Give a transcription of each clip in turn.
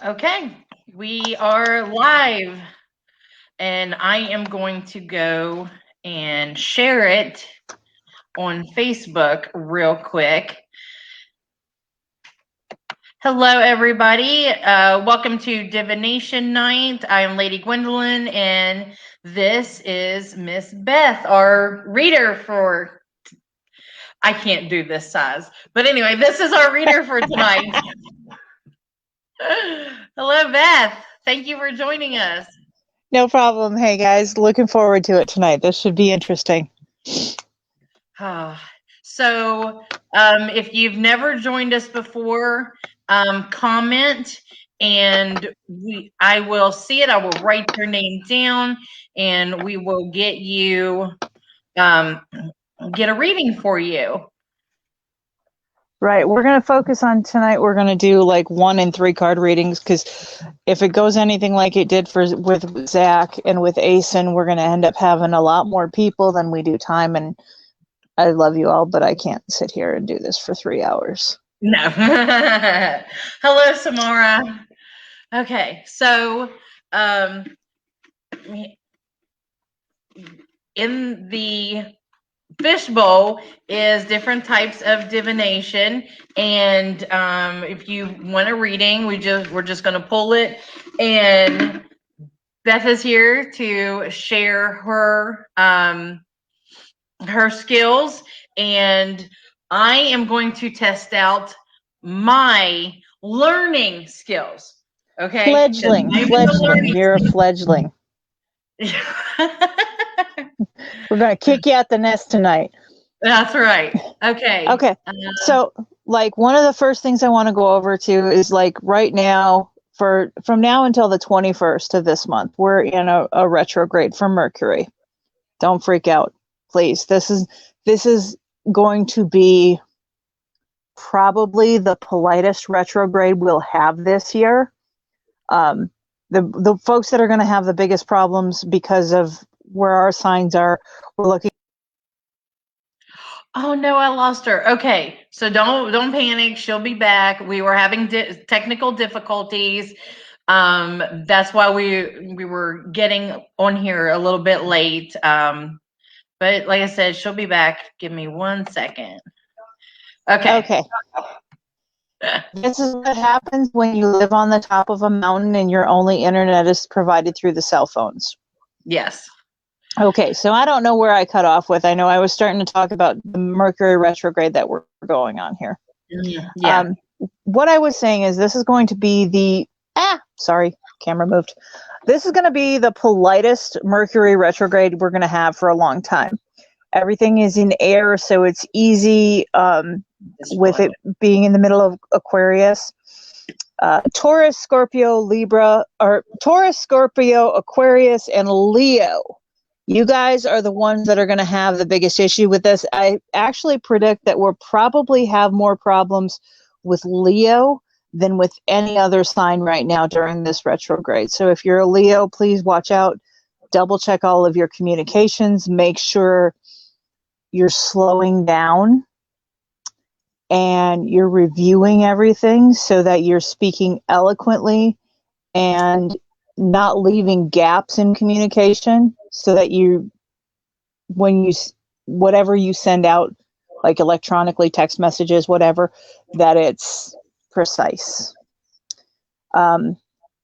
Okay, we are live, and I am going to go and share it on Facebook real quick. Hello, everybody. Welcome to Divination Night. I am Lady Gwendolyn, and this is Miss Beth, our reader for. I can't do this size, but anyway, this is our reader for tonight. Hello, Beth. Thank you for joining us. No problem. Hey, guys, looking forward to it tonight. This should be interesting. So, if you've never joined us before, comment, and I will see it. I will write your name down, and we will get you get a reading for you. Right. We're going to focus on tonight. We're going to do like 1 and 3 card readings, because if it goes anything like it did with Zach and with Asen, we're going to end up having a lot more people than we do time. And I love you all, but I can't sit here and do this for 3 hours. No. Hello, Samara. Okay, so in the fishbowl is different types of divination, and if you want a reading, we're just going to pull it, and Beth is here to share her her skills, and I am going to test out my learning skills. Okay, fledgling. You're a fledgling. We're going to kick you out the nest tonight. That's right. Okay. So, like, one of the first things I want to go over to is, like, right now, from now until the 21st of this month, we're in a retrograde for Mercury. Don't freak out, please. This is going to be probably the politest retrograde we'll have this year. The folks that are going to have the biggest problems because of where our signs are, we're looking. Oh no, I lost her. Okay, so don't panic. She'll be back. We were having technical difficulties. That's why we were getting on here a little bit late. But like I said, she'll be back. Give me 1 second. Okay. This is what happens when you live on the top of a mountain and your only internet is provided through the cell phones. Yes. Okay, so I don't know where I cut off with. I know I was starting to talk about the Mercury retrograde that we're going on here. Yeah. What I was saying is this is going to be the sorry, camera moved. This is going to be the politest Mercury retrograde we're going to have for a long time. Everything is in air, so it's easy with it being in the middle of Aquarius. Taurus, Scorpio, Aquarius, and Leo. You guys are the ones that are going to have the biggest issue with this. I actually predict that we'll probably have more problems with Leo than with any other sign right now during this retrograde. So if you're a Leo, please watch out. Double check all of your communications. Make sure you're slowing down and you're reviewing everything so that you're speaking eloquently and not leaving gaps in communication, so that whatever you send out, like electronically, text messages, whatever, that it's precise.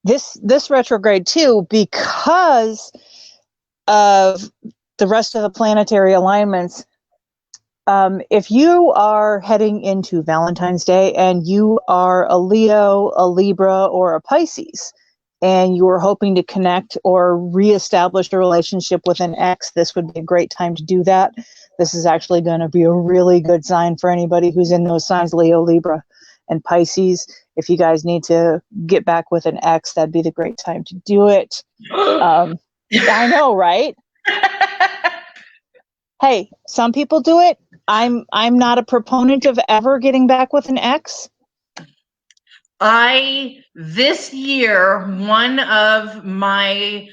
This retrograde too, because of the rest of the planetary alignments, if you are heading into Valentine's Day and you are a Leo, a Libra, or a Pisces, and you are hoping to connect or reestablish a relationship with an ex, this would be a great time to do that. This is actually going to be a really good sign for anybody who's in those signs, Leo, Libra, and Pisces. If you guys need to get back with an ex, that'd be the great time to do it. I know, right? Hey, some people do it. I'm not a proponent of ever getting back with an ex. This year, one of my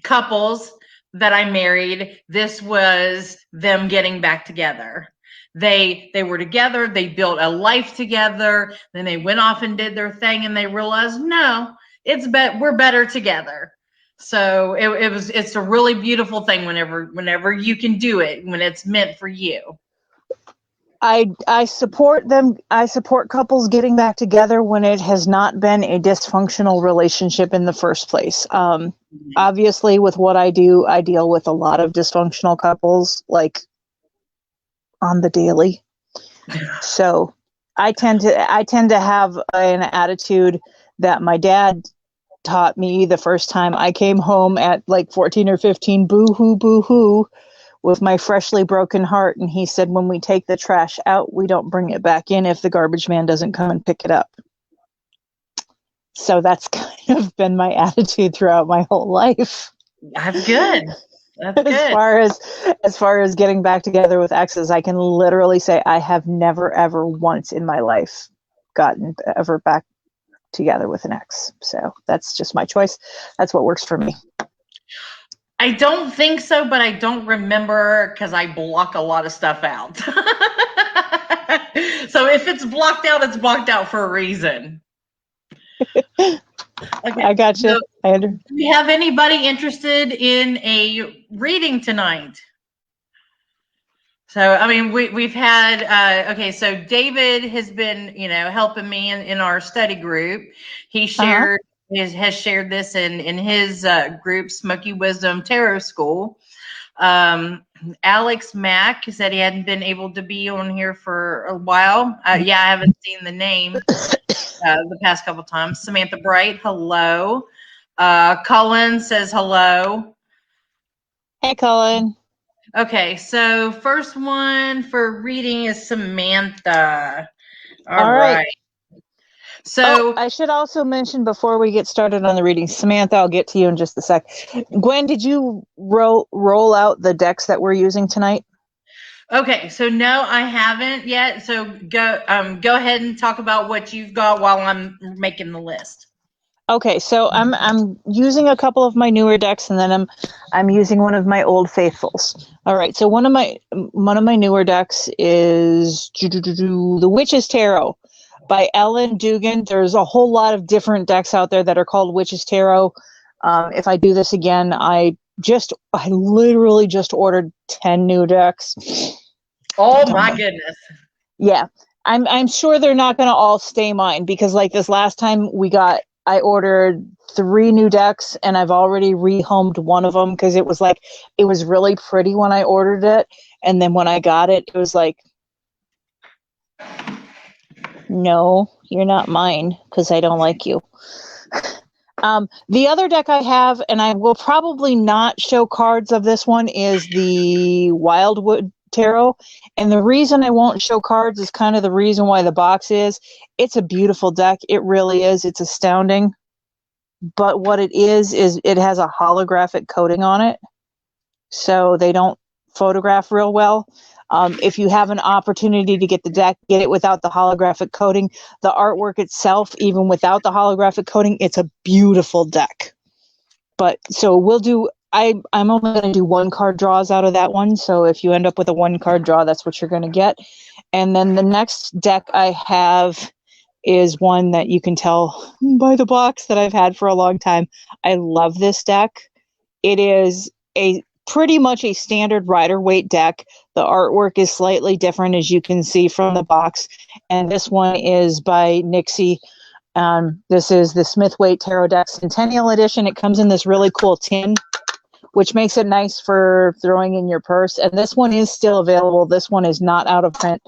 couples that I married, this was them getting back together. They were together, they built a life together, then they went off and did their thing, and they realized, no, we're better together. So it's a really beautiful thing whenever you can do it, when it's meant for you. I support them. I support couples getting back together when it has not been a dysfunctional relationship in the first place. Obviously, with what I do, I deal with a lot of dysfunctional couples, like on the daily. So I tend to have an attitude that my dad taught me the first time I came home at like 14 or 15, boo-hoo, boo-hoo, with my freshly broken heart. And he said, when we take the trash out, we don't bring it back in if the garbage man doesn't come and pick it up. So that's kind of been my attitude throughout my whole life. That's good. That's good. As far as getting back together with exes, I can literally say I have never, ever once in my life gotten ever back together with an ex. So that's just my choice. That's what works for me. I don't think so, but I don't remember because I block a lot of stuff out. So if it's blocked out, it's blocked out for a reason. Okay. I got you. So, do we have anybody interested in a reading tonight? So, I mean, we've had, okay, so David has been, helping me in our study group. He shared, has shared this in his group, Smoky Wisdom Tarot School. Alex Mack said he hadn't been able to be on here for a while. Yeah, I haven't seen the name the past couple times. Samantha Bright, hello. Cullen says hello. Hey, Cullen. Okay, so first one for reading is Samantha. All right. So I should also mention before we get started on the reading, Samantha, I'll get to you in just a sec. Gwen, did you roll out the decks that we're using tonight? Okay, so no, I haven't yet. So go ahead and talk about what you've got while I'm making the list. Okay, so I'm using a couple of my newer decks, and then I'm using one of my old faithfuls. All right, so one of my newer decks is the Witch's Tarot by Ellen Dugan. There's a whole lot of different decks out there that are called Witch's Tarot. If I do this again, I literally just ordered 10 new decks. Oh my goodness. Yeah. I'm sure they're not going to all stay mine, because like this last time I ordered 3 new decks, and I've already rehomed one of them because it was really pretty when I ordered it, and then when I got it, it was like, no, you're not mine because I don't like you. The other deck I have, and I will probably not show cards of this one, is the Wildwood Tarot. And the reason I won't show cards is kind of the reason why the box is. It's a beautiful deck. It really is. It's astounding. But what it is it has a holographic coating on it, so they don't photograph real well. If you have an opportunity to get the deck, get it without the holographic coating. The artwork itself, even without the holographic coating, it's a beautiful deck. But so we'll do, I'm only going to do 1 card draws out of that one. So if you end up with a 1 card draw, that's what you're going to get. And then the next deck I have is one that you can tell by the box that I've had for a long time. I love this deck. It is pretty much a standard Rider-Waite deck. The artwork is slightly different, as you can see from the box. And this one is by Nixie. This is the Smith-Waite Tarot deck Centennial Edition. It comes in this really cool tin, which makes it nice for throwing in your purse. And this one is still available. This one is not out of print.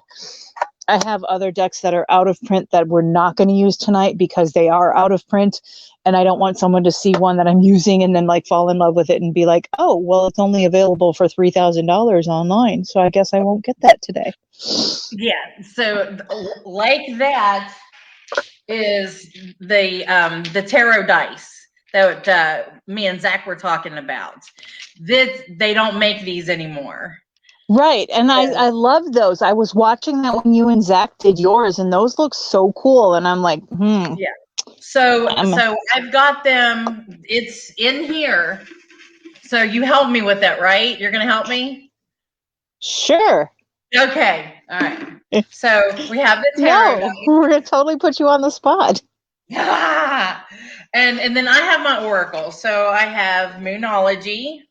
I have other decks that are out of print that we're not going to use tonight because they are out of print. And I don't want someone to see one that I'm using and then like fall in love with it and be like, oh, well, it's only available for $3,000 online. So I guess I won't get that today. Yeah. So like that is the tarot dice that me and Zach were talking about. They don't make these anymore. Right. And I love those. I was watching that when you and Zach did yours, and those look so cool. And I'm like, Yeah. So I've got them. It's in here. So you help me with that, right? You're going to help me? Sure. Okay. All right. So we have the tarot. No, we're going to totally put you on the spot. And then I have my oracle. So I have Moonology.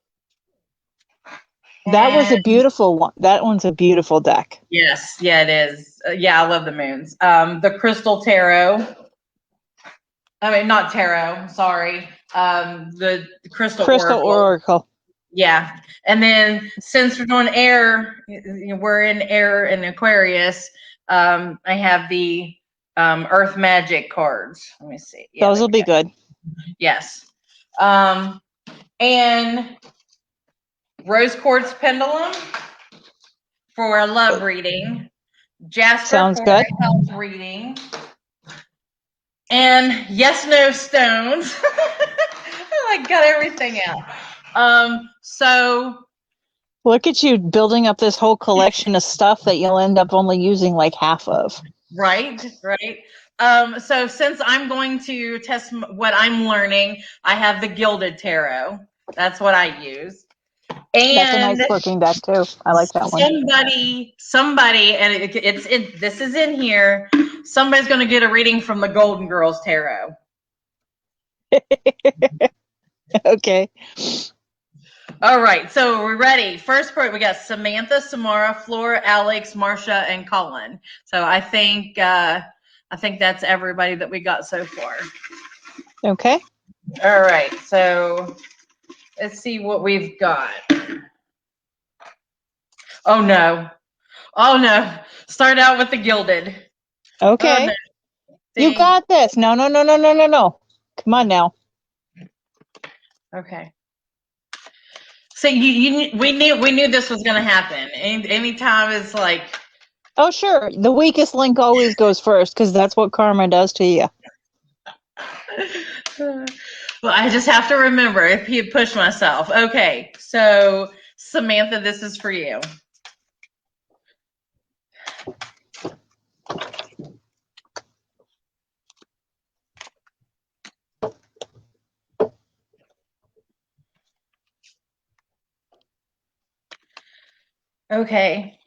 That was a And beautiful one. That one's a beautiful deck. yes, yeah, it is. Yeah, I love the moons. The Crystal Tarot. I mean, not tarot. Sorry. The Crystal Oracle. Oracle. Yeah, and then since we're doing air, we're in air and Aquarius. I have the Earth Magic cards. Let me see. Yeah, those will be good. Yes. And Rose Quartz Pendulum for a love reading. Jasper Sounds for good. a health reading. And yes, no stones. I got everything out. So look at you building up this whole collection of stuff that you'll end up only using like half of. Right. So since I'm going to test what I'm learning, I have the Gilded Tarot. That's what I use. And that's a nice looking deck too. I like that one. Somebody, and this is in here. Somebody's going to get a reading from the Golden Girls Tarot. Okay. All right, so we're ready. First part, we got Samantha, Samara, Flora, Alex, Marsha, and Colin. So I think that's everybody that we got so far. Okay. All right, so let's see what we've got. Oh no. Start out with the Gilded. Okay. Oh, no. You got this. No. Come on now. Okay. So we knew this was going to happen. Anytime it's like. Oh sure, the weakest link always goes first because that's what karma does to you. Well, I just have to remember if you push myself. Okay, so Samantha, this is for you. Okay.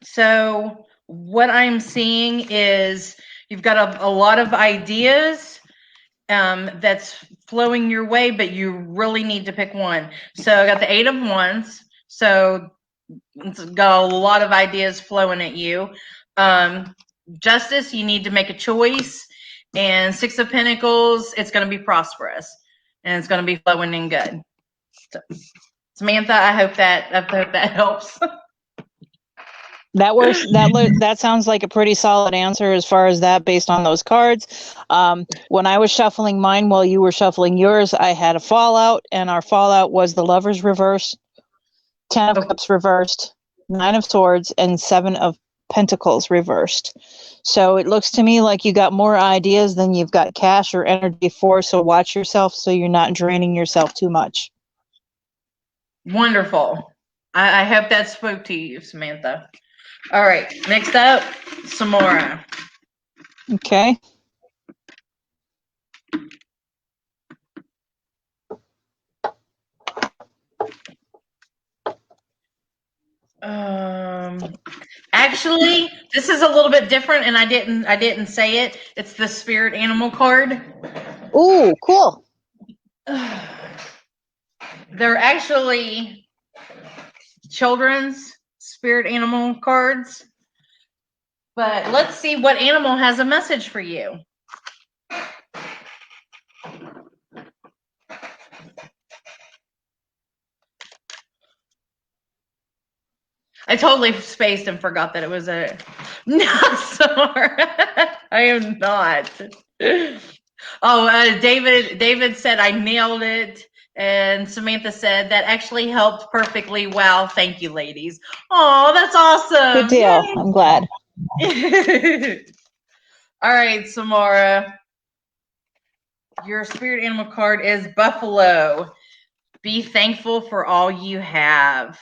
So what I'm seeing is you've got a lot of ideas that's flowing your way, but you really need to pick one. So I got the 8 of Wands. So it's got a lot of ideas flowing at you. Justice, you need to make a choice. And 6 of Pentacles, it's going to be prosperous. And it's going to be flowing in good. So, Samantha, I hope that helps. That works. That sounds like a pretty solid answer as far as that based on those cards. When I was shuffling mine while you were shuffling yours, I had a fallout, and our fallout was the Lovers reversed, 10 of Cups reversed, 9 of Swords, and 7 of Pentacles reversed. So it looks to me like you got more ideas than you've got cash or energy for, so watch yourself so you're not draining yourself too much. Wonderful. I hope that spoke to you, Samantha. All right, next up, Samara. Okay. Actually, this is a little bit different, and I didn't say it. It's the Spirit Animal card. Ooh, cool. They're actually children's Spirit Animal cards. But let's see what animal has a message for you. I totally spaced and forgot that it was a not sorry. I am not. Oh, David said I nailed it. And Samantha said that actually helped perfectly. Wow. Thank you, ladies. Oh, that's awesome. Good deal. Yay. I'm glad. All right, Samara. Your spirit animal card is Buffalo. Be thankful for all you have.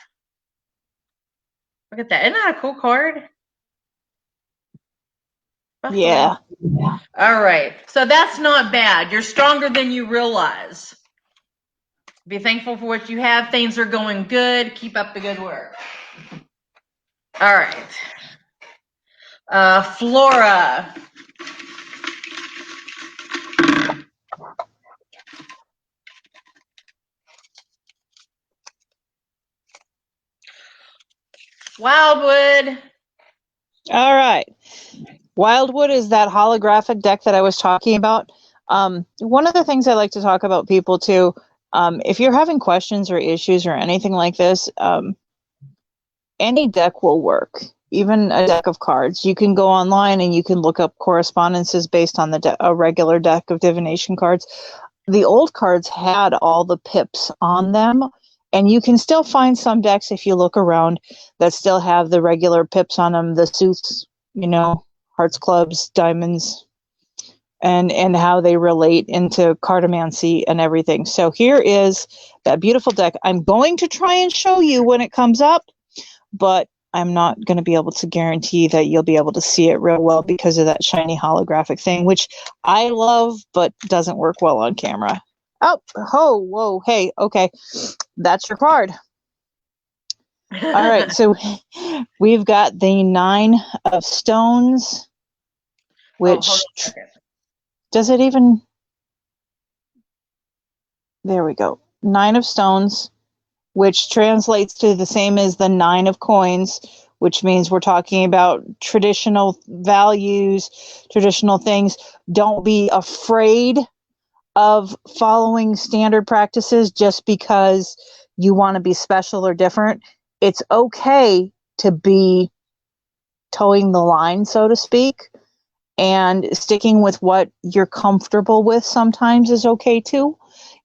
Look at that. Isn't that a cool card? Buffalo. Yeah. All right. So that's not bad. You're stronger than you realize. Be thankful for what you have. Things are going good. Keep up the good work. All right. Flora. Wildwood. All right. Wildwood is that holographic deck that I was talking about. One of the things I like to talk about people too, if you're having questions or issues or anything like this, any deck will work, even a deck of cards. You can go online and you can look up correspondences based on a regular deck of divination cards. The old cards had all the pips on them, and you can still find some decks if you look around that still have the regular pips on them, the suits, hearts, clubs, diamonds, and how they relate into cartomancy and everything. So here is that beautiful deck. I'm going to try and show you when it comes up, but I'm not going to be able to guarantee that you'll be able to see it real well because of that shiny holographic thing, which I love, but doesn't work well on camera. Whoa, hey, okay. That's your card. All right, so we've got the 9 of Stones, which does it even... There we go. 9 of Stones, which translates to the same as the 9 of Coins, which means we're talking about traditional values, traditional things. Don't be afraid of following standard practices just because you want to be special or different. It's okay to be towing the line, so to speak, and sticking with what you're comfortable with sometimes is okay too.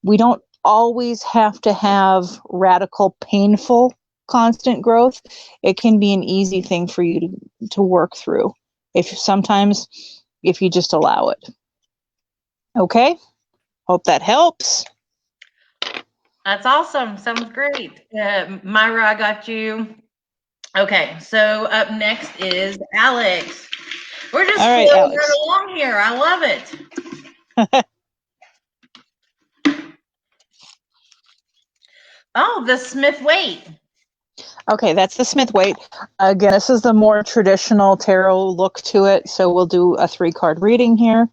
We don't always have to have radical, painful, constant growth. It can be an easy thing for you to work through if you just allow it. Okay? Hope that helps. That's awesome. Sounds great. Myra, I got you. Okay, so up next is Alex. We're just flowing right along here. I love it. Oh, the Smith Waite. Okay, that's the Smith Waite. Again, this is the more traditional tarot look to it. So we'll do a 3-card reading here.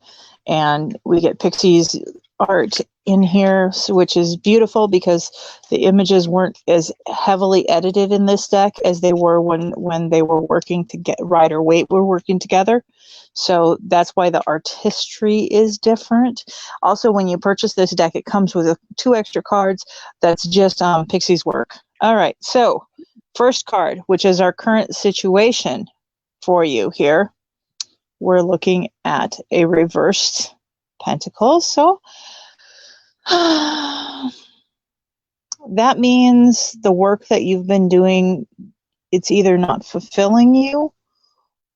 And we get Pixie's art in here, which is beautiful because the images weren't as heavily edited in this deck as they were when they were working to get Rider Waite were working together. So that's why the artistry is different. Also, when you purchase this deck, it comes with 2 extra cards. That's just Pixie's work. All right, so first card, which is our current situation for you here. We're looking at a reversed Pentacles. So that means the work that you've been doing, it's either not fulfilling you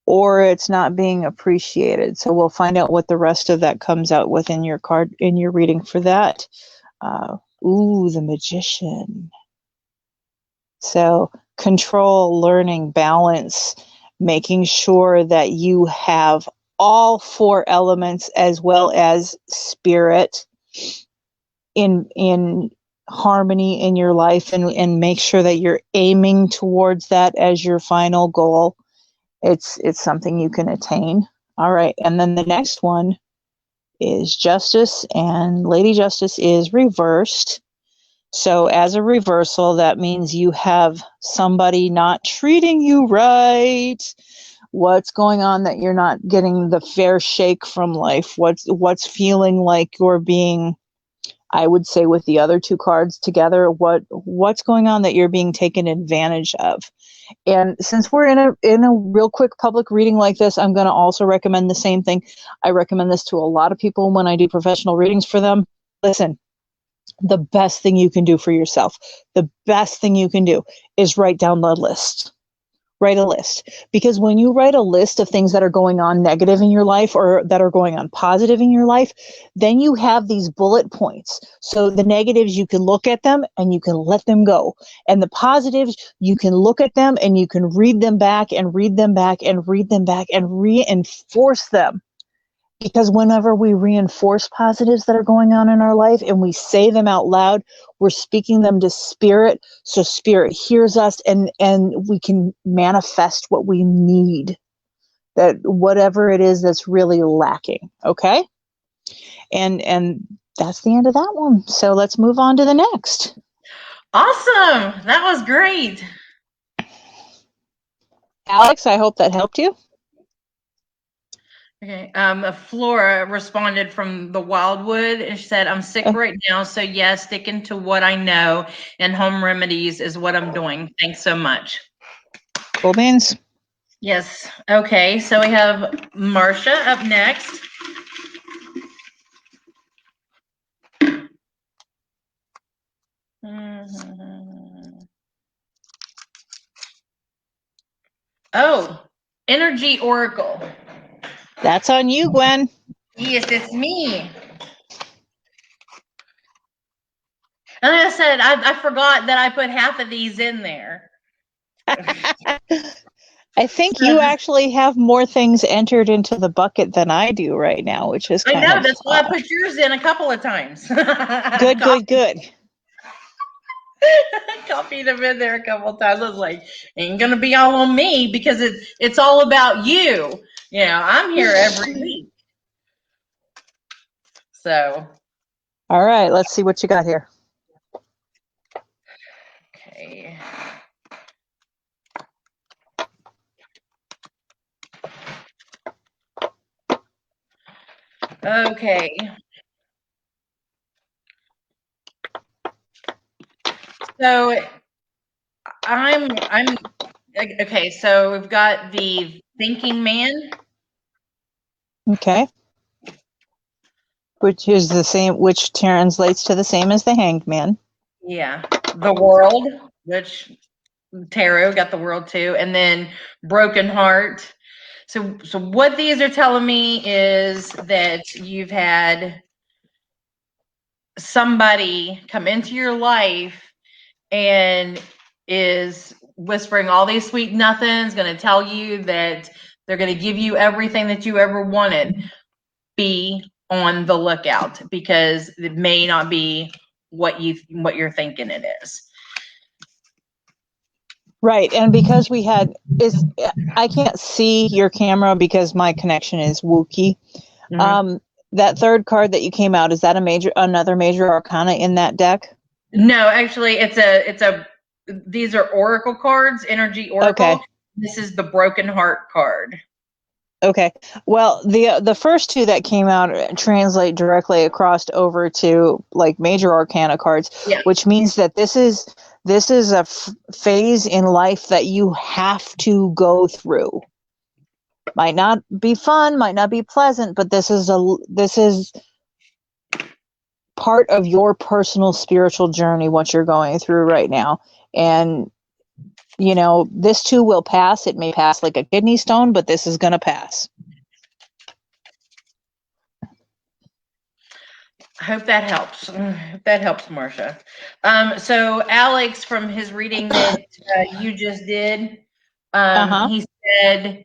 or it's not being appreciated. So we'll find out what the rest of that comes out with in your card, in your reading for that. The Magician. So control, learning, balance, making sure that you have all 4 elements as well as spirit in harmony in your life, and make sure that you're aiming towards that as your final goal. It's something you can attain. All right, and then the next one is Justice, and Lady Justice is reversed. So as a reversal, that means you have somebody not treating you right. What's going on that you're not getting the fair shake from life? What's feeling like you're being, I would say with the other 2 cards together, what's going on that you're being taken advantage of? And since we're in a real quick public reading like this, I'm going to also recommend the same thing. I recommend this to a lot of people when I do professional readings for them. Listen, the best thing you can do for yourself, the best thing you can do is write down the list. Write a list. Because when you write a list of things that are going on negative in your life or that are going on positive in your life, then you have these bullet points. So the negatives, you can look at them and you can let them go. And the positives, you can look at them and you can read them back and read them back and read them back and reinforce them. Because whenever we reinforce positives that are going on in our life and we say them out loud, we're speaking them to spirit. So spirit hears us and we can manifest what we need, that whatever it is that's really lacking. Okay. And that's the end of that one. So let's move on to the next. Awesome. That was great. Alex, I hope that helped you. Okay. Flora responded from the Wildwood and she said, I'm sick right now. So yes, sticking to what I know and home remedies is what I'm doing. Thanks so much. Cool beans. Yes. Okay. So we have Marcia up next. Oh, Energy Oracle. That's on you, Gwen. Yes, it's me. And like I said, I forgot that I put half of these in there. I think you actually have more things entered into the bucket than I do right now, which is kind of... I know, that's why I put yours in a couple of times. Good. Copied them in there a couple of times. I was like, ain't gonna be all on me because it's all about you. You know, I'm here every week. So. All right, let's see what you got here. Okay. Okay. So I'm okay. So we've got the thinking man. Okay. Which is the same, which translates to the same as the hanged man. Yeah. The world, which tarot got the world too, and then broken heart. So what these are telling me is that you've had somebody come into your life and is whispering all these sweet nothings, going to tell you that they're going to give you everything that you ever wanted. Be on the lookout because it may not be what you're thinking it is. Right, and because I can't see your camera because my connection is wookie. Mm-hmm. That third card that you came out, is that another major arcana in that deck? No, actually, these are oracle cards, energy oracle. Okay. This is the broken heart card. Okay. Well, the first two that came out translate directly across over to like major arcana cards, yeah. Which means that this is a phase in life that you have to go through. Might not be fun, might not be pleasant, but this is part of your personal spiritual journey, what you're going through right now. And you know, this too will pass. It may pass like a kidney stone, but this is going to pass. I hope that helps. That helps, Marcia. So Alex, from his reading that you just did, he said,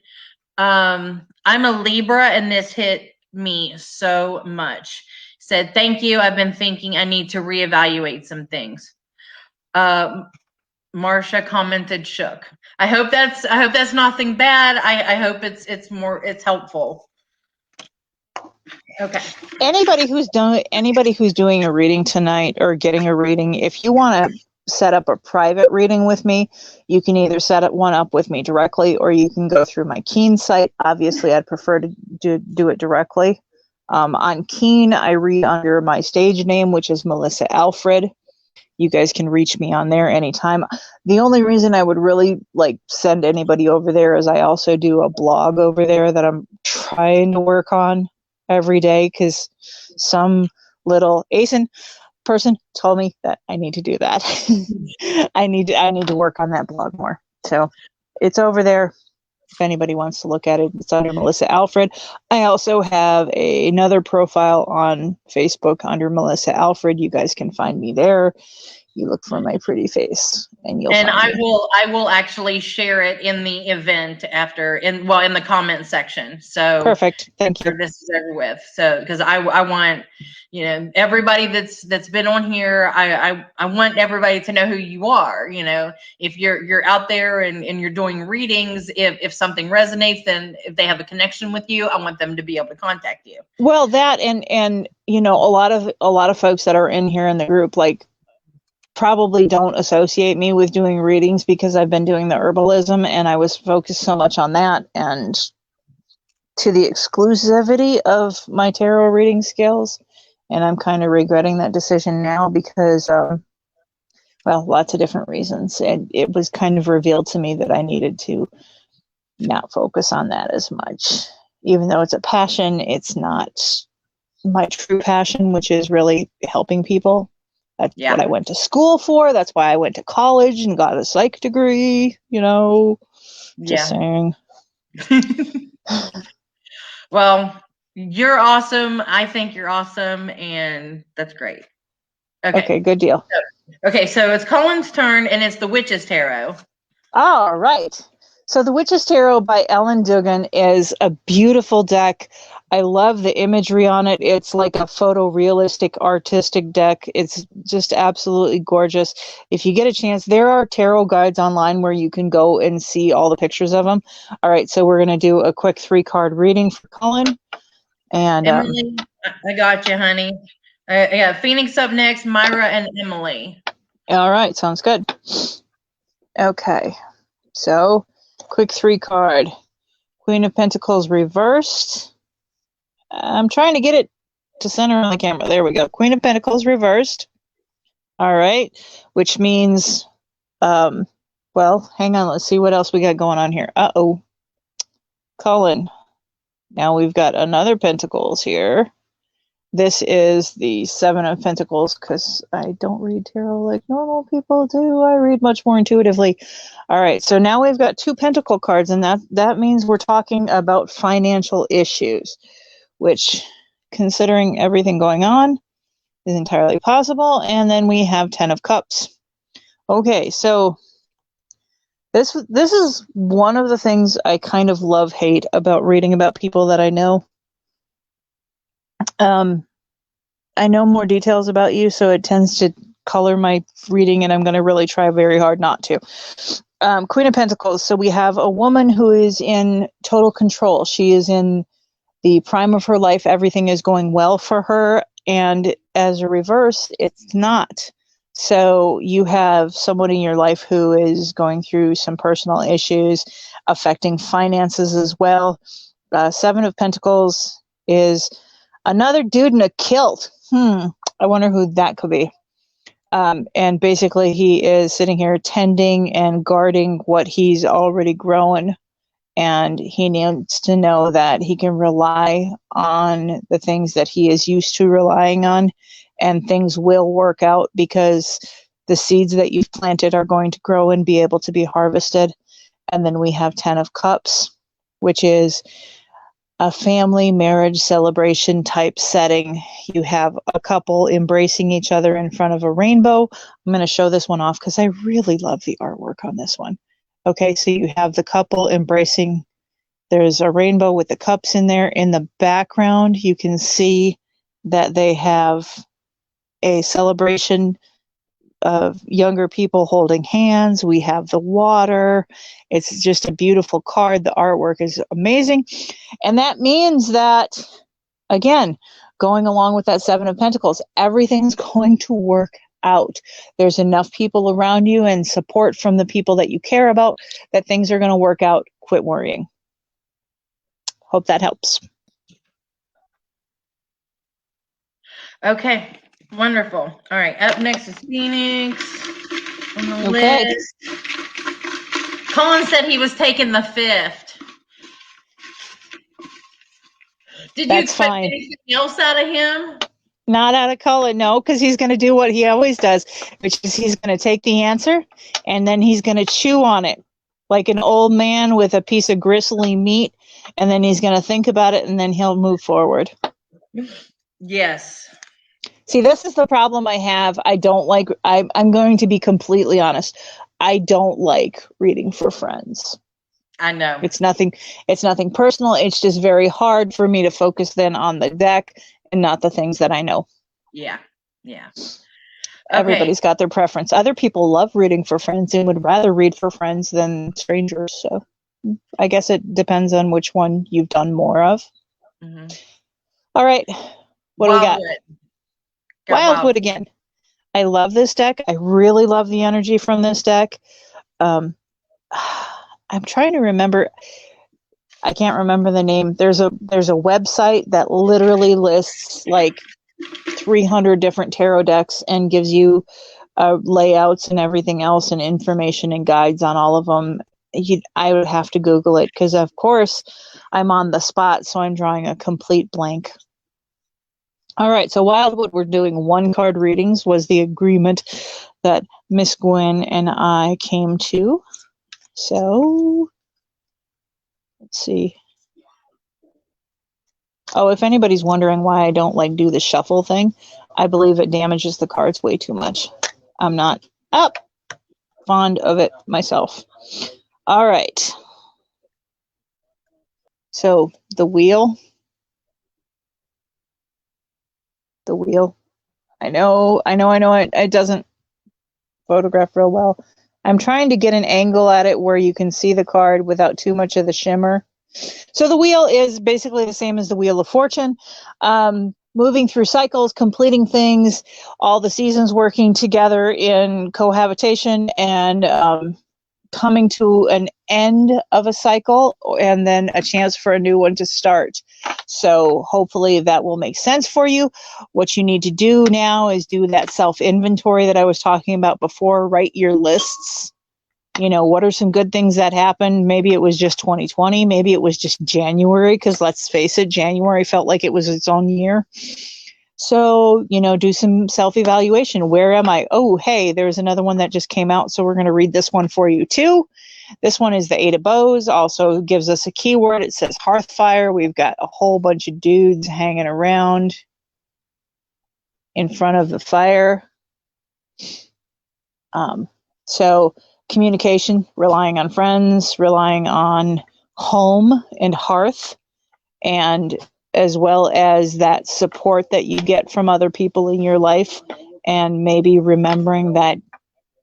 I'm a Libra and this hit me so much. Said, thank you. I've been thinking I need to reevaluate some things. Marcia commented, shook. I hope that's nothing bad. I hope it's helpful. Okay. Anybody who's doing a reading tonight or getting a reading, if you want to set up a private reading with me, you can either set one up with me directly or you can go through my Keen site. Obviously, I'd prefer to do it directly. On Keen, I read under my stage name, which is Melissa Alfred. You guys can reach me on there anytime. The only reason I would really send anybody over there is I also do a blog over there that I'm trying to work on every day because some little ASIN person told me that I need to do that. I need to work on that blog more. So it's over there. If anybody wants to look at it, it's under Melissa Alfred. I also have another profile on Facebook under Melissa Alfred. You guys can find me there. You look for my pretty face and you'll And find me. I will actually share it in the event after in the comment section. So Perfect. Thank you. this is over with. So because I want, you know, everybody that's been on here, I want everybody to know who you are. You know, if you're out there and you're doing readings, if something resonates, then if they have a connection with you, I want them to be able to contact you. Well, that and you know, a lot of folks that are in here in the group, like, probably don't associate me with doing readings because I've been doing the herbalism and I was focused so much on that and to the exclusivity of my tarot reading skills. And I'm kind of regretting that decision now because, well, lots of different reasons. And it was kind of revealed to me that I needed to not focus on that as much. Even though it's a passion, it's not my true passion, which is really helping people. That's what I went to school for. That's why I went to college and got a psych degree, you know. Just saying. Well, you're awesome. I think you're awesome, and that's great. Okay, good deal. So it's Colin's turn, and it's the Witch's Tarot. All right. So the Witch's Tarot by Ellen Dugan is a beautiful deck. I love the imagery on it. It's like a photorealistic artistic deck. It's just absolutely gorgeous. If you get a chance, there are tarot guides online where you can go and see all the pictures of them. All right, so we're going to do a quick 3-card reading for Colin. And Emily, I got you, honey. I got Phoenix up next, Myra and Emily. All right, sounds good. Okay, so quick 3-card. Queen of Pentacles reversed. I'm trying to get it to center on the camera. There we go. Queen of Pentacles reversed. All right, which means, well, hang on. Let's see what else we got going on here. Uh-oh. Colin. Now we've got another Pentacles here. This is the 7 of Pentacles because I don't read tarot like normal people do. I read much more intuitively. All right, so now we've got 2 Pentacle cards, and that means we're talking about financial issues, which, considering everything going on, is entirely possible. And then we have 10 of Cups. Okay, so this is one of the things I kind of love-hate about reading about people that I know. I know more details about you, so it tends to color my reading, and I'm going to really try very hard not to. Queen of Pentacles. So we have a woman who is in total control. She is in the prime of her life. Everything is going well for her. And as a reverse, it's not. So you have someone in your life who is going through some personal issues affecting finances as well. 7 of Pentacles is another dude in a kilt. I wonder who that could be. And basically he is sitting here tending and guarding what he's already grown. And he needs to know that he can rely on the things that he is used to relying on, and things will work out because the seeds that you've planted are going to grow and be able to be harvested. And then we have 10 of Cups, which is a family marriage celebration type setting. You have a couple embracing each other in front of a rainbow. I'm going to show this one off because I really love the artwork on this one. Okay, so you have the couple embracing. There's a rainbow with the cups in there. In the background, you can see that they have a celebration of younger people holding hands. We have the water. It's just a beautiful card. The artwork is amazing. And that means that, again, going along with that 7 of Pentacles, everything's going to work out. There's enough people around you and support from the people that you care about that things are going to work out. Quit worrying. Hope that helps. Okay, wonderful. All right, up next is Phoenix on the list. Colin said he was taking the 5th. Did you expect anything else out of him? Not out of Colin, no, because he's going to do what he always does, which is he's going to take the answer and then he's going to chew on it like an old man with a piece of gristly meat, and then he's going to think about it and then he'll move forward. Yes. See, this is the problem I have. I don't like, I'm going to be completely honest. I don't like reading for friends. I know. It's nothing personal. It's just very hard for me to focus then on the deck and not the things that I know. Yeah. Okay. Everybody's got their preference. Other people love reading for friends and would rather read for friends than strangers. So I guess it depends on which one you've done more of. Mm-hmm. All right. What do we got? Wildwood again. I love this deck. I really love the energy from this deck. I'm trying to remember. I can't remember the name. There's a website that literally lists like 300 different tarot decks and gives you layouts and everything else and information and guides on all of them. I would have to Google it because, of course, I'm on the spot, so I'm drawing a complete blank. All right, so Wildwood, we're doing 1-card readings was the agreement that Miss Gwen and I came to. So, let's see. Oh, if anybody's wondering why I don't do the shuffle thing, I believe it damages the cards way too much. I'm not fond of it myself. All right. So the wheel. I know it doesn't photograph real well. I'm trying to get an angle at it where you can see the card without too much of the shimmer. So the wheel is basically the same as the Wheel of Fortune. Moving through cycles, completing things, all the seasons working together in cohabitation and coming to an end of a cycle and then a chance for a new one to start. So hopefully that will make sense for you. What you need to do now is do that self-inventory that I was talking about before. Write your lists. What are some good things that happened? Maybe it was just 2020. Maybe it was just January, because let's face it, January felt like it was its own year. So, do some self-evaluation. Where am I? Oh, hey, there's another one that just came out, so we're going to read this one for you too. This one is the 8 of Bows, also gives us a keyword. It says Hearthfire. We've got a whole bunch of dudes hanging around in front of the fire. So communication, relying on friends, relying on home and hearth, and as well as that support that you get from other people in your life, and maybe remembering that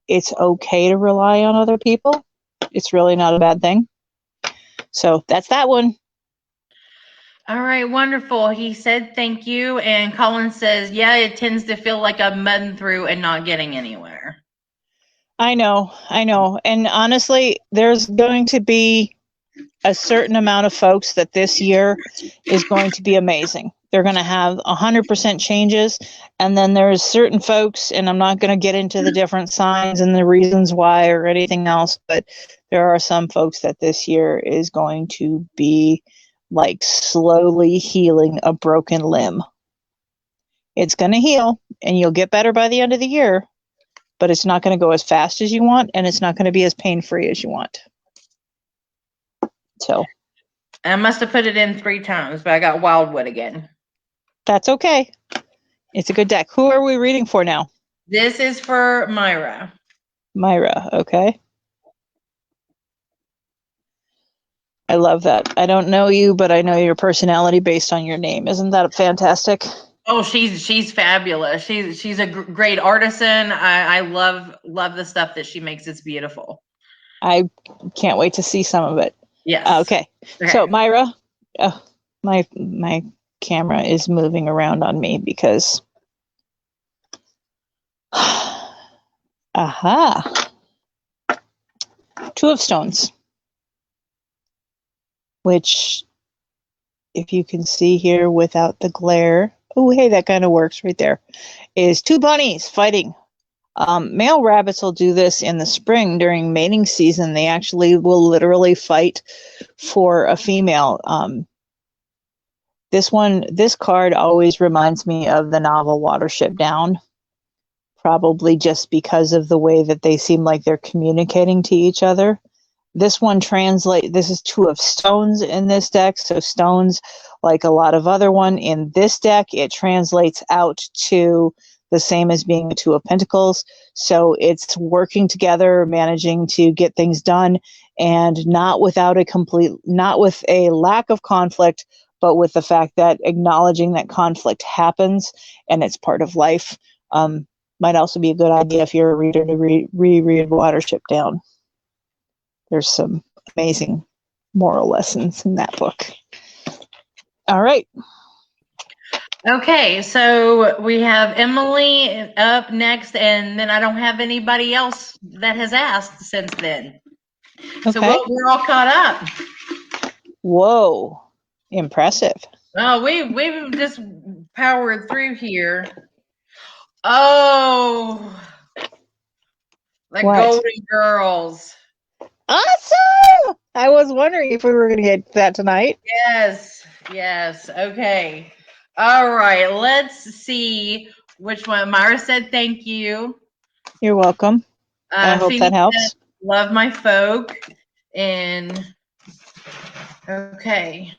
it's okay to rely on other people. It's really not a bad thing. So that's that one. All right, wonderful. He said thank you, and Colin says, yeah, it tends to feel like I'm mudding through and not getting anywhere. I know. And honestly, there's going to be a certain amount of folks that this year is going to be amazing. They're going to have 100% changes. And then there's certain folks, and I'm not going to get into the different signs and the reasons why or anything else, but there are some folks that this year is going to be slowly healing a broken limb. It's going to heal, and you'll get better by the end of the year, but it's not going to go as fast as you want, and it's not going to be as pain-free as you want. So I must have put it in 3 times, but I got Wildwood again. That's okay. It's a good deck. Who are we reading for now? This is for Myra. Myra, okay. I love that. I don't know you, but I know your personality based on your name. Isn't that fantastic? Oh, she's fabulous. She's a great artisan. I love the stuff that she makes. It's beautiful. I can't wait to see some of it. Yes. Okay. So Myra, my camera is moving around on me because aha. 2 of Stones, which if you can see here without the glare, oh hey, that kind of works right there, is 2 bunnies fighting. Male rabbits will do this in the spring during mating season. They actually will literally fight for a female. This card always reminds me of the novel Watership Down, probably just because of the way that they seem like they're communicating to each other. This one this is 2 of Stones in this deck. So Stones, like a lot of other one in this deck, it translates out to the same as being a Two of Pentacles. So it's working together, managing to get things done, and not with a lack of conflict, but with the fact that acknowledging that conflict happens and it's part of life. Might also be a good idea if you're a reader to reread Watership Down. There's some amazing moral lessons in that book. All right. Okay, so we have Emily up next, and then I don't have anybody else that has asked since then. Okay. So we're all caught up. Whoa, impressive. Oh, we've just powered through here. Oh, the What? Golden Girls. Awesome! I was wondering if we were going to get that tonight. Yes, okay. All right, let's see which one. Myra said thank you. You're welcome. I hope Phoenix that helps. said, love my folk. And okay.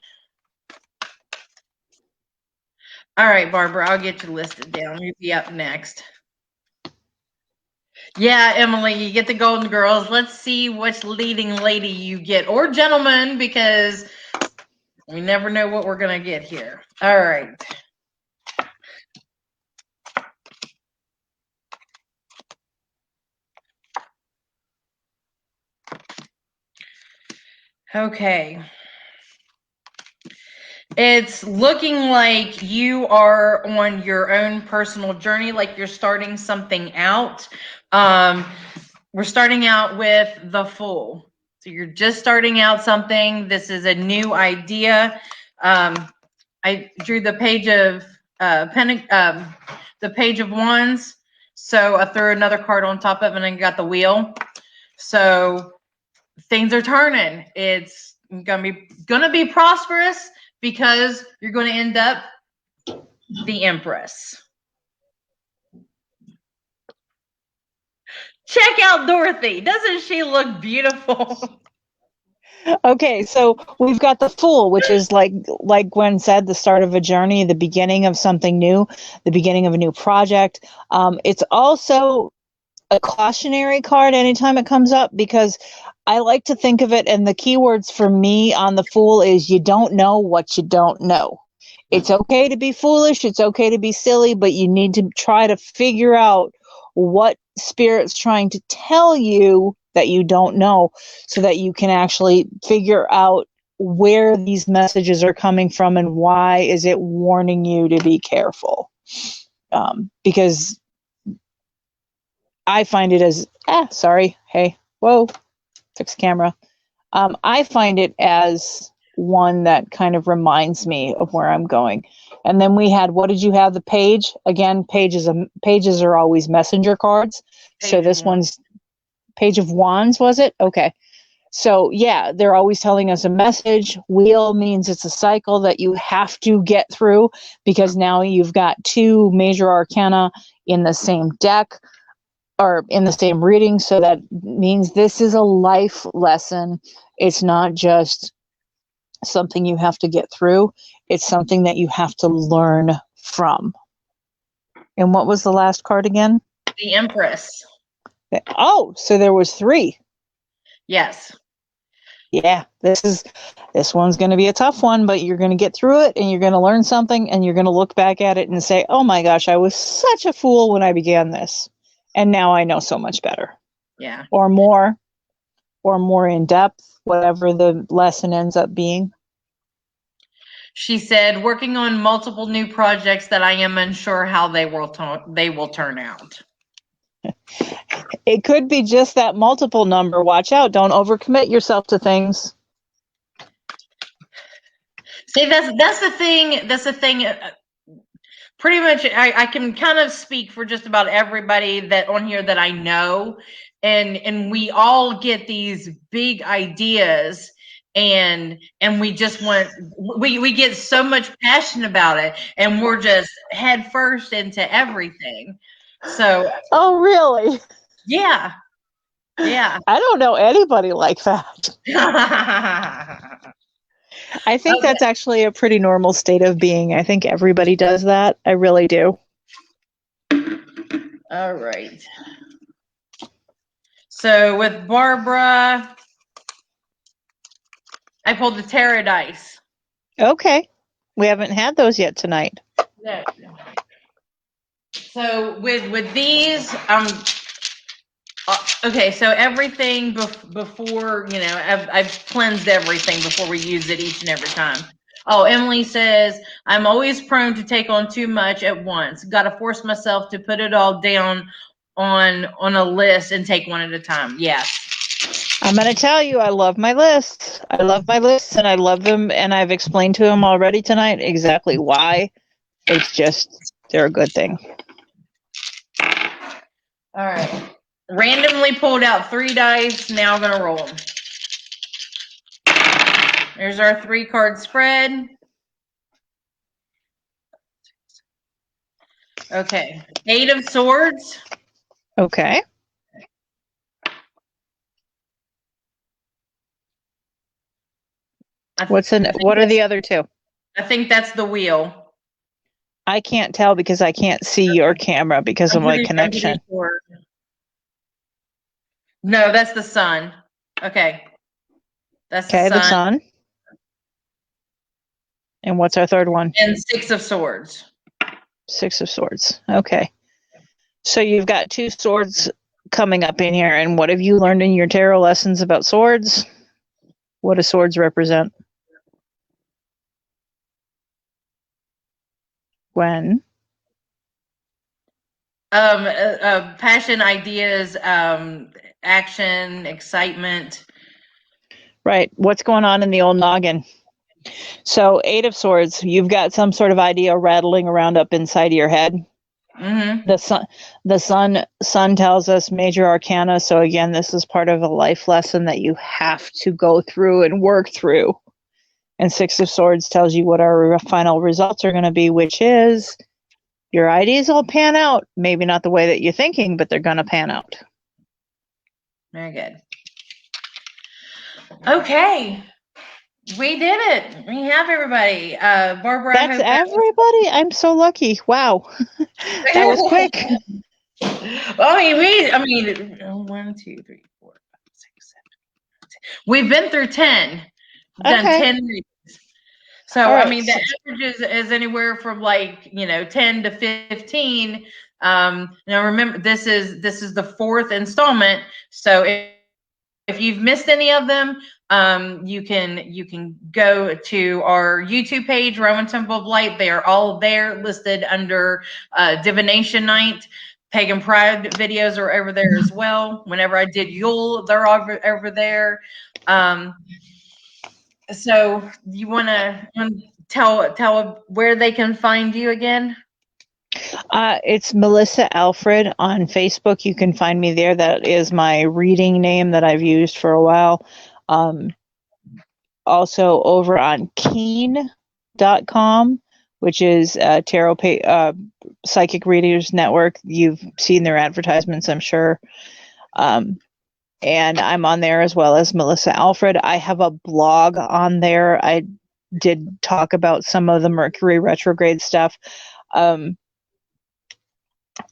All right, Barbara, I'll get you listed down. You'll be up next. Yeah, Emily, you get the Golden Girls. Let's see which leading lady you get, or gentleman, because we never know what we're going to get here. All right. Okay. It's looking like you are on your own personal journey, like you're starting something out. We're starting out with the Fool. So you're just starting out something. This is a new idea. I drew the page of the Page of Wands. So I threw another card on top of it, and I got the Wheel. So things are turning. It's gonna be prosperous, because you're going to end up the Empress. Check out Dorothy. Doesn't she look beautiful? Okay, so we've got the Fool, which is like Gwen said, the start of a journey, the beginning of something new, the beginning of a new project. It's also a cautionary card anytime it comes up, because I like to think of it, and the keywords for me on the Fool is you don't know what you don't know. It's okay to be foolish, it's okay to be silly, but you need to try to figure out what Spirit's trying to tell you that you don't know, so that you can actually figure out where these messages are coming from and why is it warning you to be careful. Because I find it as, fix camera. I find it as one that kind of reminds me of where I'm going. And then we had, what did you have? The Page? Again, pages are always messenger cards. So this one's Page of Wands, was it? Okay. So yeah, they're always telling us a message. Wheel means it's a cycle that you have to get through, because now you've got two major arcana in the same deck, or in the same reading. So that means this is a life lesson. It's not just something you have to get through. It's something that you have to learn from. And what was the last card again? The Empress. Oh, so there was 3. Yes. Yeah, this one's going to be a tough one, but you're going to get through it, and you're going to learn something, and you're going to look back at it and say, oh my gosh, I was such a fool when I began this. And now I know so much better. Yeah. Or more in depth, whatever the lesson ends up being. She said, working on multiple new projects that I am unsure how they will turn out. It could be just that multiple number. Watch out. Don't overcommit yourself to things. See, that's the thing. That's the thing. Pretty much, I can kind of speak for just about everybody that on here that I know, and we all get these big ideas, and we just we get so much passion about it, and we're just head first into everything. So. Oh, really? Yeah. Yeah. I don't know anybody like that. I think that's actually a pretty normal state of being. I think everybody does that. I really do. All right. So with Barbara, I pulled the tarot dice. Okay. We haven't had those yet tonight. No. So with these, okay, so everything before, you know, I've cleansed everything before we use it each and every time. Oh, Emily says, I'm always prone to take on too much at once. Got to force myself to put it all down on a list and take one at a time. Yes. I'm going to tell you, I love my lists. I love my lists and I love them. And I've explained to him already tonight exactly why. It's just, they're a good thing. All right. Randomly pulled out 3 dice. Now I'm going to roll them. There's our 3-card spread. Okay. 8 of Swords. Okay. What are the other 2? I think that's the Wheel. I can't tell because I can't see your camera because of my connection. No, that's the Sun. Okay. That's the Sun. And what's our third one? And 6 of Swords. 6 of Swords. Okay. So you've got 2 swords coming up in here. And what have you learned in your tarot lessons about swords? What do swords represent? When? Passion, ideas, action, excitement. Right. What's going on in the old noggin? So 8 of Swords, you've got some sort of idea rattling around up inside of your head. Mm-hmm. The sun tells us major arcana. So again, this is part of a life lesson that you have to go through and work through. And 6 of Swords tells you what our final results are going to be, which is your ideas will pan out. Maybe not the way that you're thinking, but they're going to pan out. Very good. Okay. We did it. We have everybody. Barbara. That's everybody? I'm so lucky. Wow. That was quick. Well, I mean, 1, 2, 3, 4, 5, 6, 7. We've been through 10. Done 10 readings. So, right. I mean, the average is anywhere from 10 to 15. Now remember, this is the 4th installment. So if you've missed any of them, you can go to our YouTube page, Roman Temple of Light. They are all there listed under Divination Night. Pagan Pride videos are over there as well. Whenever I did Yule, they're over there. So you want to tell where they can find you again? It's Melissa Alfred on Facebook. You can find me there. That is my reading name that I've used for a while. Also over on Keen.com, which is Tarot Psychic Readers Network. You've seen their advertisements, I'm sure. And I'm on there as well as Melissa Alfred. I have a blog on there. I did talk about some of the Mercury retrograde stuff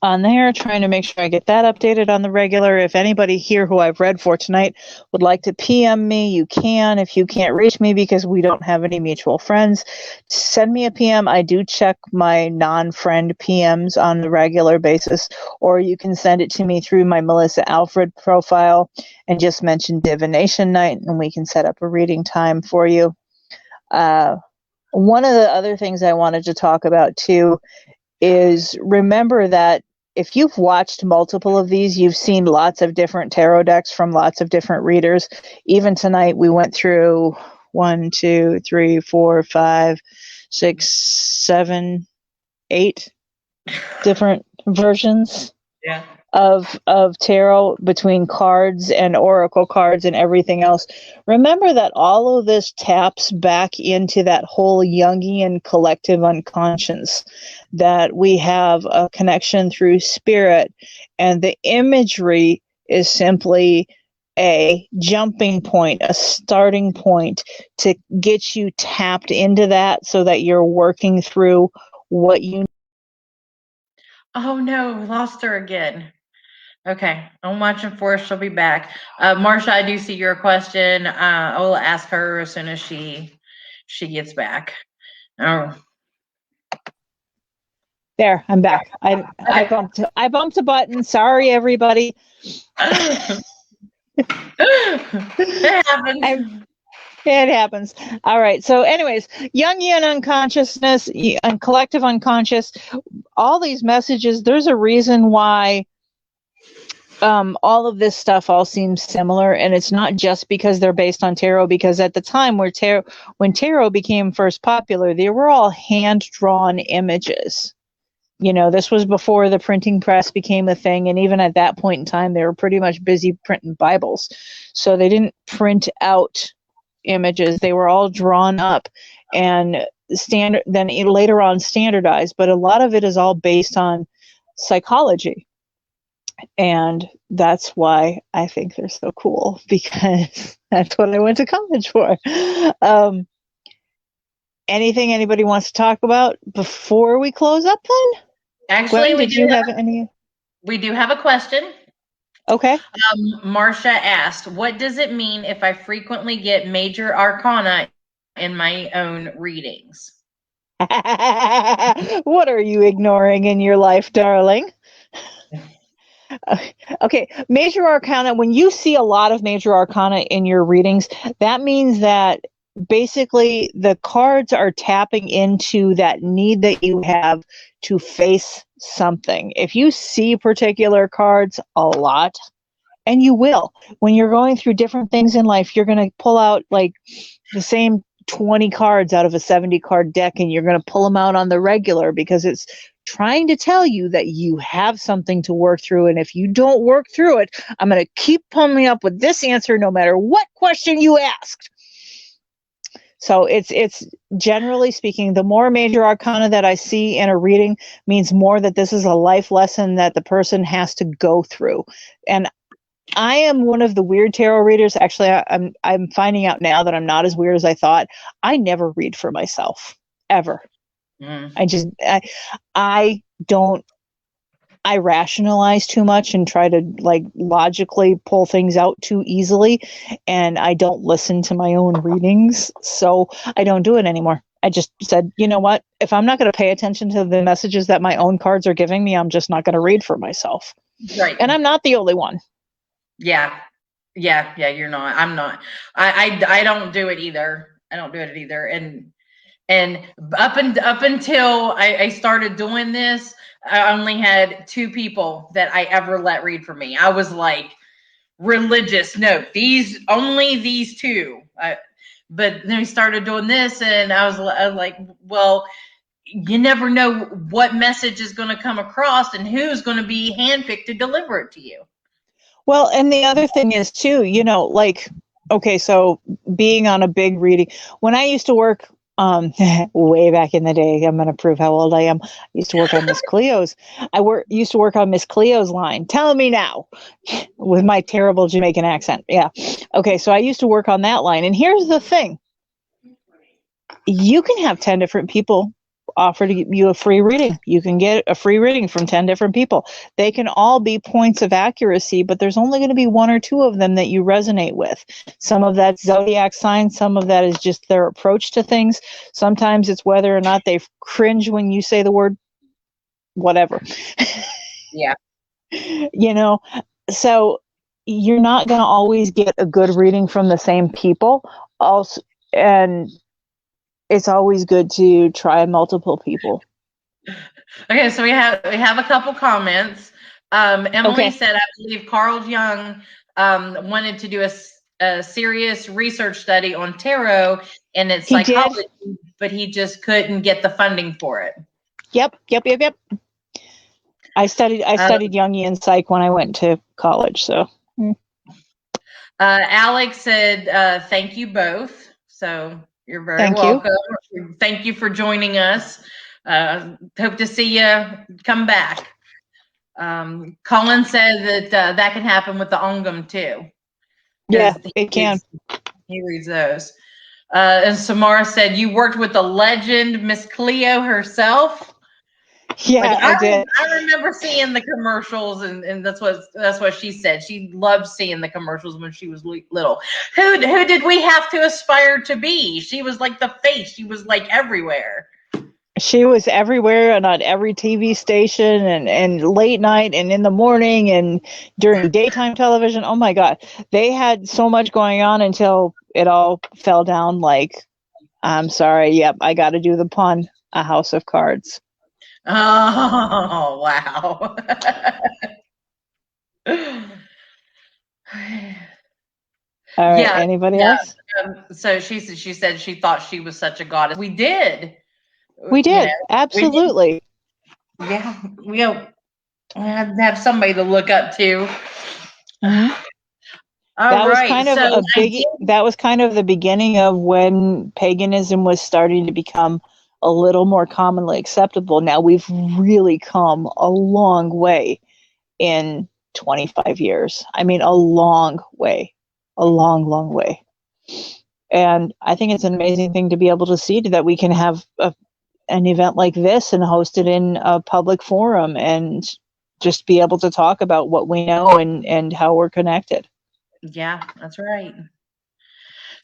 on there, trying to make sure I get that updated on the regular. If anybody here who I've read for tonight would like to PM me, you can. If you can't reach me because we don't have any mutual friends, send me a PM. I do check my non-friend PMs on the regular basis, or you can send it to me through my Melissa Alfred profile and just mention Divination Night, and we can set up a reading time for you. One of the other things I wanted to talk about too is remember that if you've watched multiple of these, you've seen lots of different tarot decks from lots of different readers. Even tonight, we went through 1, 2, 3, 4, 5, 6, 7, 8 different versions of tarot between cards and oracle cards and everything else. Remember that all of this taps back into that whole Jungian collective unconscious, that we have a connection through spirit, and the imagery is simply a jumping point, a starting point to get you tapped into that so that you're working through what you Oh no, lost her again. Okay, I'm watching for her. She'll be back. Marsha, I do see your question. I will ask her as soon as she gets back. Oh, There, I'm back. I bumped a button. Sorry, everybody. it happens. It happens. All right. So, anyways, Jungian unconsciousness and collective unconscious, all these messages, there's a reason why all of this stuff all seems similar. And it's not just because they're based on tarot, because at the time when tarot became first popular, they were all hand-drawn images. You know, this was before the printing press became a thing. And even at that point in time, they were pretty much busy printing Bibles. So they didn't print out images. They were all drawn up and then later on standardized. But a lot of it is all based on psychology. And that's why I think they're so cool, because that's what I went to college for. Anything anybody wants to talk about before we close up then? Actually, Gwen, we do have a question. Okay. Marcia asked, what does it mean if I frequently get major arcana in my own readings? What are you ignoring in your life, darling? Okay, major arcana, when you see a lot of major arcana in your readings, that means that basically the cards are tapping into that need that you have to face something. If you see particular cards a lot, and you will, when you're going through different things in life, you're going to pull out like the same 20 cards out of a 70 card deck, and you're going to pull them out on the regular because it's trying to tell you that you have something to work through. And if you don't work through it, I'm going to keep coming up with this answer no matter what question you asked. So it's generally speaking, the more major arcana that I see in a reading means more that this is a life lesson that the person has to go through. And I am one of the weird tarot readers. Actually, I'm finding out now that I'm not as weird as I thought. I never read for myself, ever. I don't. I rationalize too much and try to like logically pull things out too easily, and I don't listen to my own readings, so I don't do it anymore. I just said, you know what? If I'm not going to pay attention to the messages that my own cards are giving me, I'm just not going to read for myself. Right. And I'm not the only one. Yeah, you're not. I'm not. I don't do it either. I don't do it either. And up until I started doing this, I only had 2 people that I ever let read for me. I was like religious. No, only these 2. But then we started doing this, and I was like, well, you never know what message is going to come across and who's going to be handpicked to deliver it to you. Well, and the other thing is too, you know, like, okay, so being on a big reading, when I used to work, way back in the day, I'm going to prove how old I am. I used to work on Miss Cleo's. Used to work on Miss Cleo's line. Tell me now, with my terrible Jamaican accent. Yeah. Okay, so I used to work on that line. And here's the thing. You can have 10 different people offer to give you a free reading. You can get a free reading from 10 different people. They can all be points of accuracy, but there's only going to be 1 or 2 of them that you resonate with. Some of that's zodiac signs, some of that is just their approach to things. Sometimes it's whether or not they cringe when you say the word whatever. Yeah. You know, so you're not going to always get a good reading from the same people. Also, and it's always good to try multiple people. Okay, so we have a couple comments. Emily said, I believe Carl Jung wanted to do a serious research study on tarot and its psychology, but he just couldn't get the funding for it. Yep. I studied Jungian psych when I went to college. So Alex said, thank you both. So you're very welcome. Thank you for joining us. Hope to see you come back. Colin said that can happen with the Ongum too. Yeah, it can. He reads those. And Samara said, you worked with the legend, Miss Cleo herself. Yeah, Like I did. I remember seeing the commercials, and that's what she said. She loved seeing the commercials when she was little. Who did we have to aspire to be? She was like the face. She was like everywhere. She was everywhere and on every TV station and late night and in the morning and during daytime television. Oh my God. They had so much going on until it all fell down like, I'm sorry. Yep. I got to do the pun. A house of cards. Oh, wow. All right. Yeah, Anybody yeah. else? So she said she thought she was such a goddess. We did. We You did. know, we did. Absolutely. Yeah, we had to have somebody to look up to. Mhm. All That was right, kind of so a I big, did. that was kind of the beginning of when paganism was starting to become a little more commonly acceptable. Now we've really come a long way in 25 years. I mean, a long way, a long, long way. And I think it's an amazing thing to be able to see that we can have an event like this and host it in a public forum and just be able to talk about what we know and how we're connected. Yeah, that's right.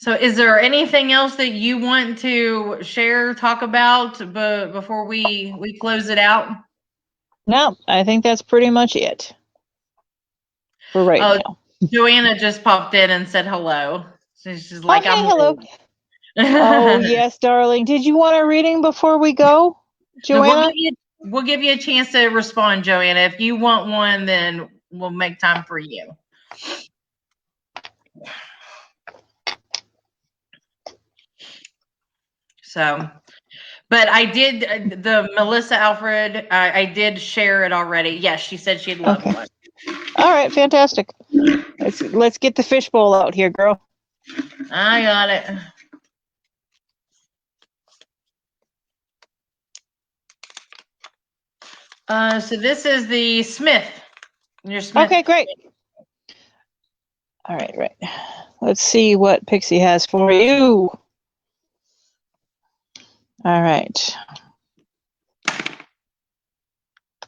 So, is there anything else that you want to share, talk about, before we close it out? No, I think that's pretty much it for right Oh, now. Joanna just popped in and said hello. She's Oh, like, hey, I'm hello. late. Oh, yes, darling. Did you want a reading before we go, No, Joanna? we'll give you a chance to respond, Joanna. If you want one, then we'll make time for you. So, but I did the Melissa Alfred. I did share it already. Yes, she said she'd love Okay. one. All right, fantastic. Let's get the fishbowl out here, girl. I got it. So this is the Smith. Your Smith. Okay, great. All right, right. Let's see what Pixie has for you. All right.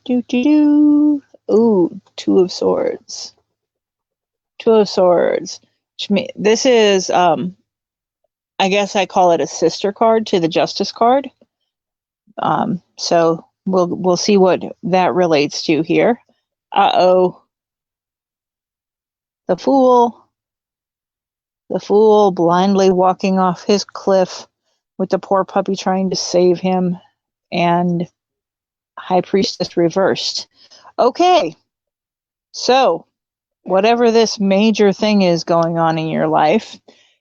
Do do do. Ooh, Two of Swords. Two of Swords. This is I guess I call it a sister card to the Justice card. So we'll see what that relates to here. Uh-oh. The Fool. The Fool blindly walking off his cliff with the poor puppy trying to save him, and High Priestess reversed. Okay. So, whatever this major thing is going on in your life,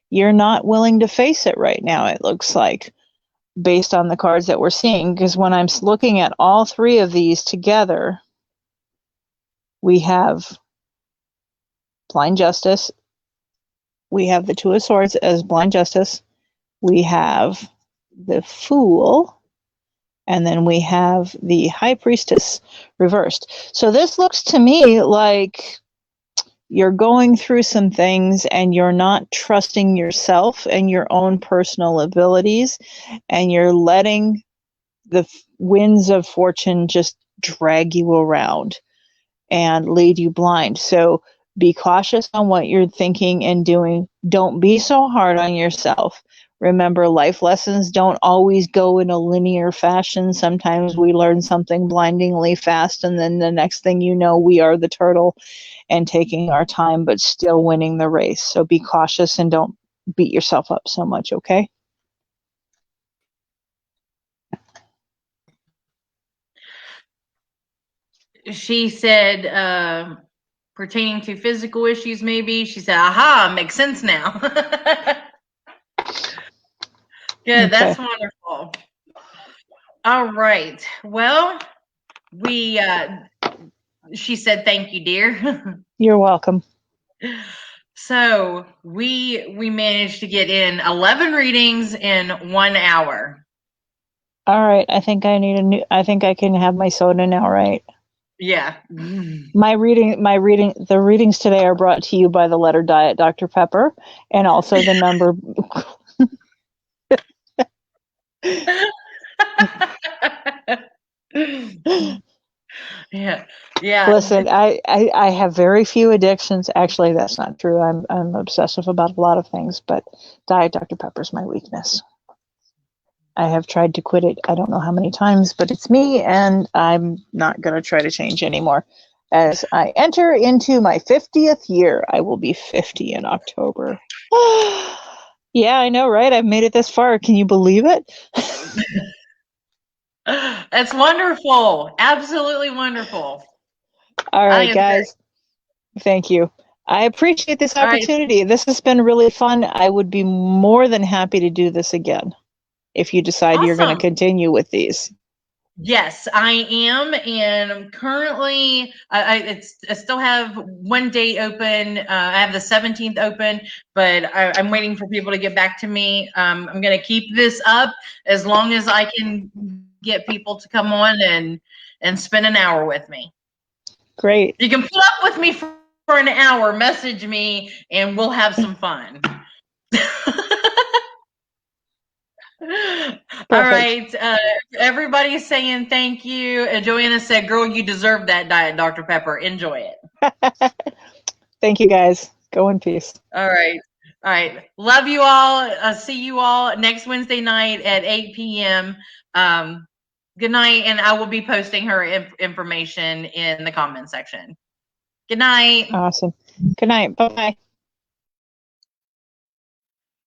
you're not willing to face it right now, it looks like, based on the cards that we're seeing. Because when I'm looking at all three of these together, we have Blind Justice, we have the Two of Swords as Blind Justice, we have the Fool, and then we have the High Priestess reversed. So this looks to me like you're going through some things and you're not trusting yourself and your own personal abilities, and you're letting the winds of fortune just drag you around and lead you blind. So be cautious on what you're thinking and doing. Don't be so hard on yourself. Remember, life lessons don't always go in a linear fashion. Sometimes we learn something blindingly fast, and then the next thing you know, we are the turtle and taking our time, but still winning the race. So be cautious and don't beat yourself up so much, okay? She said, pertaining to physical issues, maybe. She said, aha, makes sense now. Good, Okay. that's wonderful. All right. Well, we she said thank you, dear. You're welcome. So we managed to get in 11 readings in 1 hour. All right. I think I think I can have my soda now, right? Yeah. The readings today are brought to you by the letter Diet Dr. Pepper, and also the number. Yeah. Yeah. Listen, I have very few addictions. Actually, that's not true. I'm obsessive about a lot of things, but Diet Dr. Pepper's my weakness. I have tried to quit it, I don't know how many times, but it's me, and I'm not going to try to change anymore. As I enter into my 50th year, I will be 50 in October. Yeah, I know, right? I've made it this far. Can you believe it? That's wonderful. Absolutely wonderful. All I right, think it's great. guys. Thank you. I appreciate this All right. opportunity. This has been really fun. I would be more than happy to do this again if you decide you're going to Awesome. continue with these. Yes, I am, and I'm currently. I still have one date open. I have the 17th open, but I'm waiting for people to get back to me. I'm going to keep this up as long as I can get people to come on and spend an hour with me. Great. You can put up with me for an hour. Message me, and we'll have some fun. All Perfect. right. Everybody's saying thank you. Joanna said, girl, you deserve that Diet Dr. Pepper. Enjoy it. Thank you, guys. Go in peace. All right. All right. Love you all. See you all next Wednesday night at 8 p.m. Good night. And I will be posting her information in the comment section. Good night. Awesome. Good night. Bye-bye.